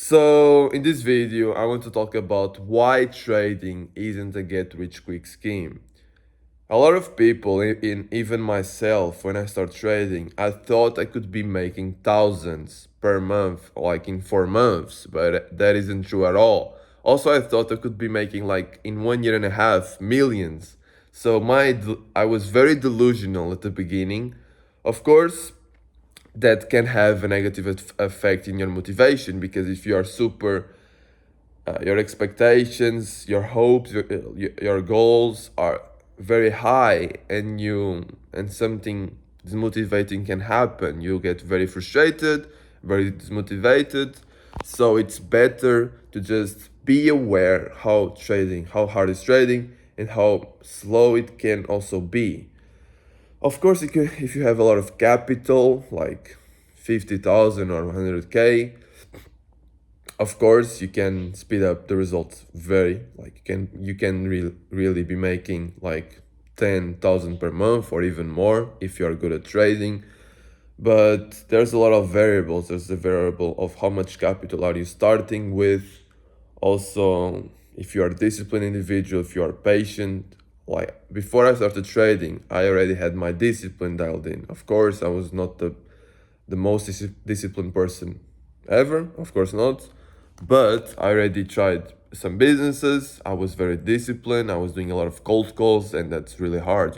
So, in this video, I want to talk about why trading isn't a get rich quick scheme. A lot of people, even myself, when I start trading, I thought I could be making thousands per month, like in 4 months, but that isn't true at all. Also, I thought I could be making like in 1 year and a half millions. So I was very delusional at the beginning. Of course, that can have a negative effect in your motivation because if you are super your expectations, your hopes, your goals are very high, and something dismotivating can happen. You get very frustrated, very dismotivated. So it's better to just be aware how hard is trading, and how slow it can also be. Of course, if you have a lot of capital, like 50,000 or 100K, of course you can speed up the results very, like you can really be making like 10,000 per month or even more if you are good at trading. But there's a lot of variables. There's the variable of how much capital are you starting with. Also, if you are a disciplined individual, if you are patient. Like before I started trading, I already had my discipline dialed in. Of course, I was not the most disciplined person ever, of course not. But I already tried some businesses. I was very disciplined. I was doing a lot of cold calls, and that's really hard.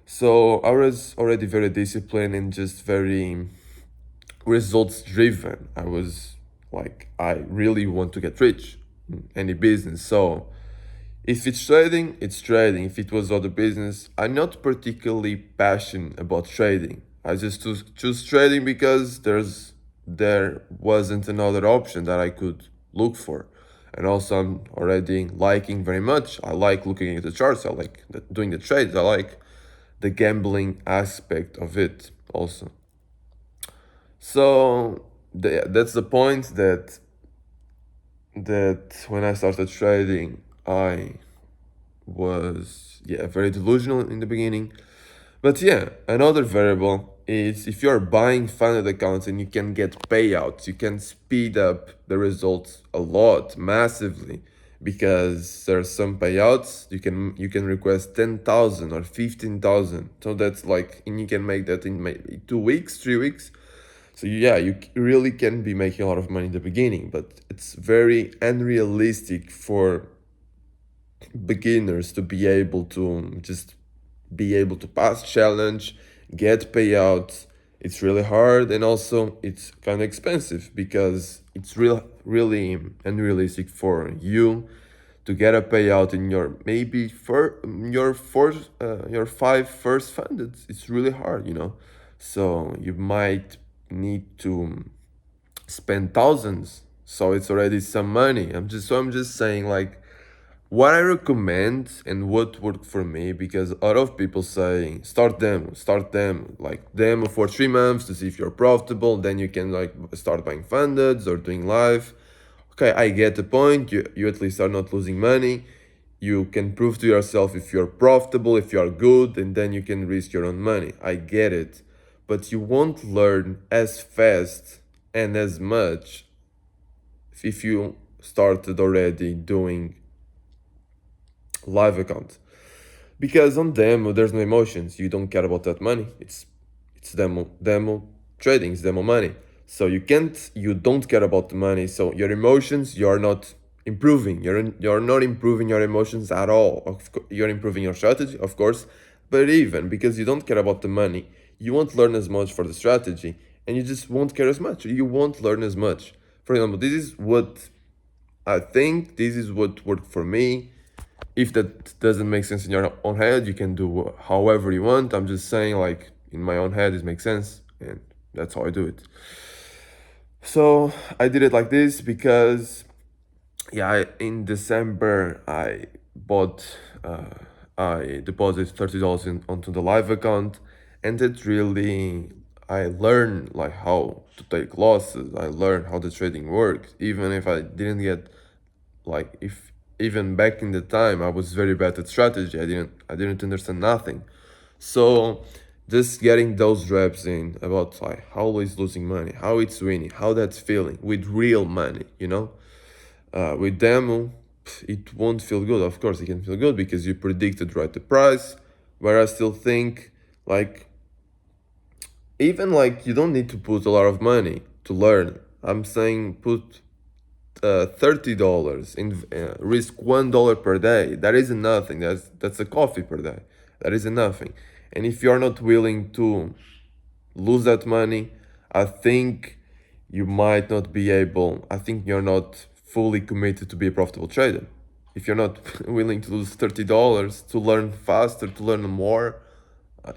So I was already very disciplined and just very results driven. I was like, I really want to get rich in any business. So if it's trading, it's trading. If it was other business, I'm not particularly passionate about trading. I just choose trading because there wasn't another option that I could look for. And also I'm already liking very much. I like looking at the charts. I like doing the trades. I like the gambling aspect of it also. So that's the point that when I started trading, I was very delusional in the beginning. But yeah, another variable is if you're buying funded accounts and you can get payouts, you can speed up the results a lot, massively, because there are some payouts you can request 10,000 or 15,000. So that's like, and you can make that in maybe 2 weeks, 3 weeks. So yeah, you really can be making a lot of money in the beginning, but it's very unrealistic for beginners to be able to just be able to pass challenge, get payouts. It's really hard, and also it's kind of expensive because it's really unrealistic for you to get a payout in your maybe for your 5 first funded. It's really hard. So you might need to spend thousands. So it's already some money. I'm just saying, like, what I recommend and what worked for me, because a lot of people say start them, like demo for 3 months to see if you're profitable, then you can like start buying fundeds or doing live. Okay, I get the point. You at least are not losing money. You can prove to yourself if you're profitable, if you are good, and then you can risk your own money. I get it. But you won't learn as fast and as much if you started already doing live account, because on demo there's no emotions. You don't care about that money. It's demo trading. It's demo money. So you don't care about the money. So your emotions, you're not improving. You're not improving your emotions at all. You're improving your strategy, of course, but even because you don't care about the money, you won't learn as much for the strategy, and you just won't care as much. You won't learn as much. For example, this is what worked for me. If that doesn't make sense in your own head, you can do however you want. I'm just saying, like, in my own head, it makes sense, and that's how I do it. So I did it like this because, yeah, in December I deposited $30 onto the live account, and it really, I learned like how to take losses. I learned how the trading works, even if I didn't get, like, if even back in the time I was very bad at strategy. I didn't understand nothing. So just getting those reps in about like how it's losing money, how it's winning, how that's feeling with real money, you know? With demo, it won't feel good. Of course, it can feel good because you predicted right the price, where I still think like even like you don't need to put a lot of money to learn. I'm saying put $30 in risk $1 per day. That isn't nothing. That's a coffee per day. That isn't nothing. And if you're not willing to lose that money, I think you might not be able. I think you're not fully committed to be a profitable trader. If you're not willing to lose $30 to learn faster, to learn more,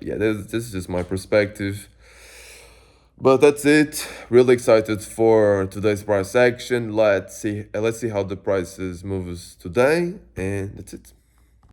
yeah, this is just my perspective. But that's it. Really excited for today's price action. Let's see how the prices moves today, and that's it.